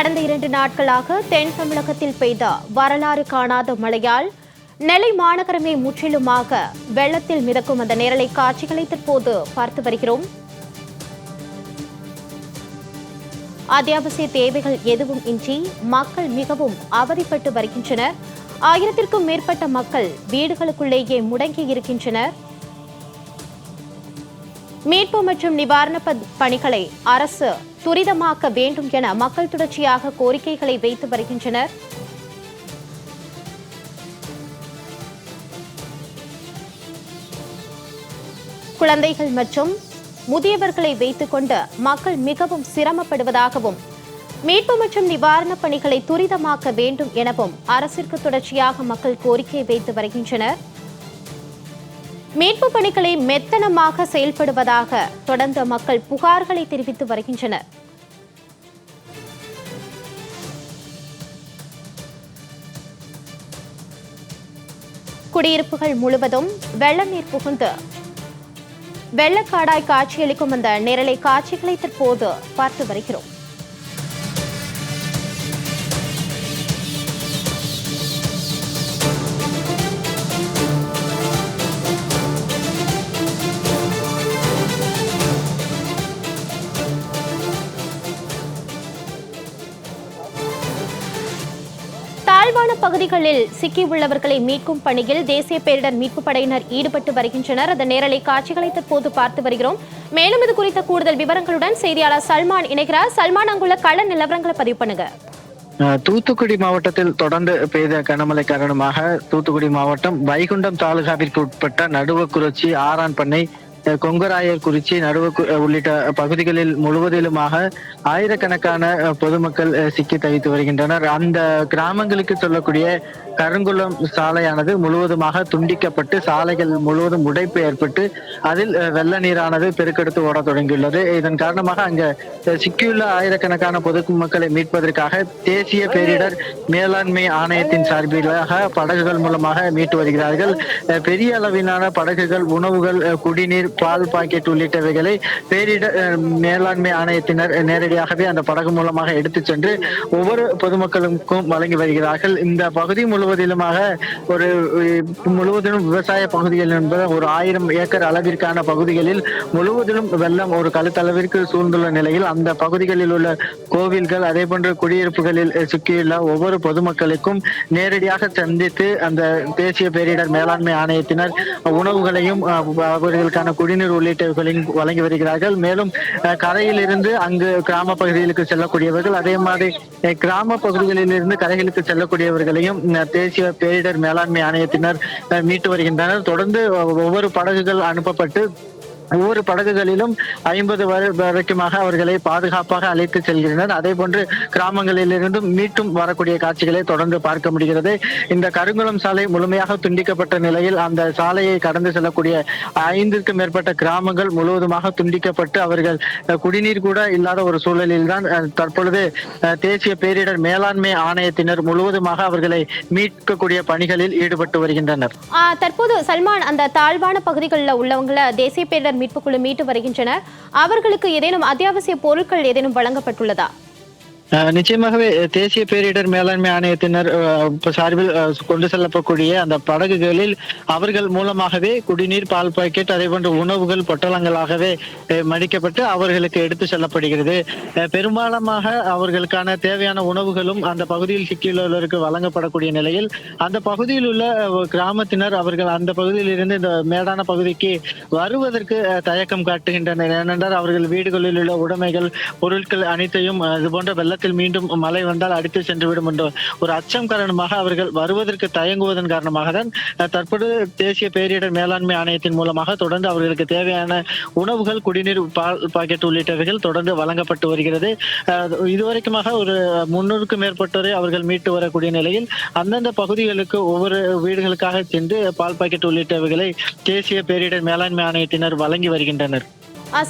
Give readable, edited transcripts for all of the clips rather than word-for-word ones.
கடந்த 2 நாட்களாக தென் தமிழகத்தில் பெய்த வரலாறு காணாத மழையால் நெல்லை மாநகரமே முற்றிலுமாக வெள்ளத்தில் மிதக்கும் அந்த நேரலை காட்சிகளை தற்போது பார்த்து வருகிறோம். அத்தியாவசிய தேவைகள் எதுவும் இன்றி மக்கள் மிகவும் அவதிப்பட்டு வருகின்றனர். 1000க்கும் மேற்பட்ட மக்கள் வீடுகளுக்குள்ளேயே முடங்கி இருக்கின்றனர். மீட்பு மற்றும் நிவாரண பணிகளை அரசு துரிதமாக்க வேண்டும் என மக்கள் தொடர்ச்சியாக கோரிக்கைகளை வைத்து வருகின்றனர். குழந்தைகள் மற்றும் முதியவர்களை வைத்துக் கொண்டு மக்கள் மிகவும் சிரமப்படுவதாகவும் மீட்பு மற்றும் நிவாரண பணிகளை துரிதமாக்க வேண்டும் எனவும் அரசிற்கு தொடர்ச்சியாக மக்கள் கோரிக்கை வைத்து வருகின்றனர். மீட்பு பணிகளை மெத்தனமாக செயல்படுவதாக தொடர்ந்து மக்கள் புகார்களை தெரிவித்து வருகின்றனர். குடியிருப்புகள் முழுவதும் வெள்ள நீர் புகுந்து வெள்ளக்காடாய் காட்சியளிக்கும் அந்த நேரலை காட்சிகளை தற்போது பார்த்து வருகிறோம். தாழ்வான பகுதிகளில் சிக்கியுள்ளவர்களை மீட்கும் பணியில் தேசிய பேரிடர் மீட்பு படையினர் ஈடுபட்டு வருகின்றனர். அந்த நேரலை காட்சிகளை தற்போது பார்த்து வருகிறோம். மேலும் இது குறித்த கூடுதல் விவரங்களுடன் செய்தியாளர் சல்மான் இணைகிறார். சல்மான், அங்குள்ள கள நிலவரங்களை பதிவு பண்ணுங்க. தூத்துக்குடி மாவட்டத்தில் தொடர்ந்து பெய்த கனமழை காரணமாக தூத்துக்குடி மாவட்டம் வைகுண்டம் தாலுகாவிற்கு உட்பட்ட நடுவக்குறிச்சி, ஆரான்பண்ணை, கொங்கராயர் குறிச்சி, உள்ளிட்ட பகுதிகளில் முழுவதிலுமாக ஆயிரக்கணக்கான பொதுமக்கள் சிக்கி தவித்து வருகின்றனர். அந்த கிராமங்களுக்கு சொல்லக்கூடிய கருங்குளம் சாலையானது முழுவதுமாக துண்டிக்கப்பட்டு சாலைகள் முழுவதும் உடைப்பு ஏற்பட்டு அதில் வெள்ள நீரானது பெருக்கெடுத்து ஓட தொடங்கியுள்ளது. இதன் காரணமாக அங்க சிக்கியுள்ள ஆயிரக்கணக்கான பொதுமக்களை மீட்பதற்காக தேசிய பேரிடர் மேலாண்மை ஆணையத்தின் சார்பிலாக படகுகள் மூலமாக மீட்டு வருகிறார்கள். பெரிய அளவிலான படகுகள், உணவுகள், குடிநீர், பால் பாக்கெட் உள்ளிட்டவைகளை பேரிடர் மேலாண்மை ஆணையத்தினர் நேரடியாகவே அந்த படகு மூலமாக எடுத்துச் சென்று ஒவ்வொரு பொதுமக்களுக்கும் வழங்கி வருகிறார்கள். இந்த பகுதி முழுவதிலுமாக முழுவதிலும் விவசாய பகுதிகள் என்பது ஒரு 1000 ஏக்கர் அளவிற்கான பகுதிகளில் முழுவதிலும் வெள்ளம் ஒரு கழுத்தளவிற்கு சூழ்ந்துள்ள நிலையில் அந்த பகுதிகளில் உள்ள கோவில்கள், அதே போன்ற குடியிருப்புகளில் சிக்கியுள்ள ஒவ்வொரு பொதுமக்களுக்கும் நேரடியாக சந்தித்து அந்த தேசிய பேரிடர் மேலாண்மை ஆணையத்தினர் உணவுகளையும் அவர்களுக்கான குடிநீர் உள்ளிட்டவைகளையும் வழங்கி வருகிறார்கள். மேலும் கரையில் இருந்து அங்கு கிராம பகுதிகளுக்கு செல்லக்கூடியவர்கள், அதே மாதிரி கிராம பகுதிகளில் இருந்து கரைகளுக்கு செல்லக்கூடியவர்களையும் தேசிய பேரிடர் மேலாண்மை ஆணையத்தினர் மீட்டு வருகின்றனர். தொடர்ந்து ஒவ்வொரு படகுகள் அனுப்பப்பட்டு ஒவ்வொரு படகுகளிலும் 50 வரைக்குமாக அவர்களை பாதுகாப்பாக அழைத்து செல்கின்றனர். அதே போன்று கிராமங்களில் இருந்தும் மீட்டும் வரக்கூடிய காட்சிகளை தொடர்ந்து பார்க்க முடிகிறது. இந்த கருங்குளம் சாலை முழுமையாக துண்டிக்கப்பட்ட நிலையில் அந்த சாலையை கடந்து செல்லக்கூடிய 5க்கும் மேற்பட்ட கிராமங்கள் முழுவதுமாக துண்டிக்கப்பட்டு அவர்கள் குடிநீர் கூட இல்லாத ஒரு சூழலில் தான் தற்பொழுது தேசிய பேரிடர் மேலாண்மை ஆணையத்தினர் முழுவதுமாக அவர்களை மீட்கக்கூடிய பணிகளில் ஈடுபட்டு வருகின்றனர். தற்போது சல்மான், அந்த தாழ்வான பகுதிகளில் உள்ளவங்களை தேசிய பேரிடர் மீட்புக்குழு மீட்டு வருகின்றனர். அவர்களுக்கு ஏதேனும் அத்தியாவசிய பொருட்கள் ஏதேனும் வழங்கப்பட்டுள்ளதா? நிச்சயமாகவே தேசிய பேரிடர் மேலாண்மை ஆணையத்தினர் சார்பில் கொண்டு செல்லப்படக்கூடிய அந்த படகுகளில் அவர்கள் மூலமாகவே குடிநீர், பால் பாக்கெட், அதே போன்ற உணவுகள் பொட்டலங்களாகவே மடிக்கப்பட்டு அவர்களுக்கு எடுத்து செல்லப்படுகிறது. பெரும்பாலான அவர்களுக்கான தேவையான உணவுகளும் அந்த பகுதியில் சிக்கியுள்ளவர்களுக்கு வழங்கப்படக்கூடிய நிலையில் அந்த பகுதியில் உள்ள கிராமத்தினர் அவர்கள் அந்த பகுதியில் இருந்து இந்த மேடான பகுதிக்கு வருவதற்கு தயக்கம் காட்டுகின்றனர். ஏனென்றால் அவர்கள் வீடுகளில் உள்ள உடைமைகள், பொருட்கள் அனைத்தையும் இது போன்ற வெள்ள மீண்டும் மழை வந்தால் அடித்து சென்றுவிடும் என்ற ஒரு அச்சம் காரணமாக அவர்கள் வருவதற்கு தயங்குவதன் காரணமாக தான் தற்போது தேசிய பேரிடர் மேலாண்மை ஆணையத்தின் மூலமாக தொடர்ந்து அவர்களுக்கு தேவையான உணவுகள், குடிநீர், பால் பாக்கெட் உள்ளிட்டவைகள் தொடர்ந்து வழங்கப்பட்டு வருகிறது. இதுவரைக்குமாக ஒரு 300க்கும் மேற்பட்டோரை அவர்கள் மீட்டு வரக்கூடிய நிலையில் அந்தந்த பகுதிகளுக்கு ஒவ்வொரு வீடுகளுக்காக சென்று பால் பாக்கெட் உள்ளிட்டவைகளை தேசிய பேரிடர் மேலாண்மை ஆணையத்தினர் வழங்கி வருகின்றனர்.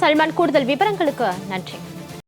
சல்மான், கூடுதல் விவரங்களுக்கு நன்றி.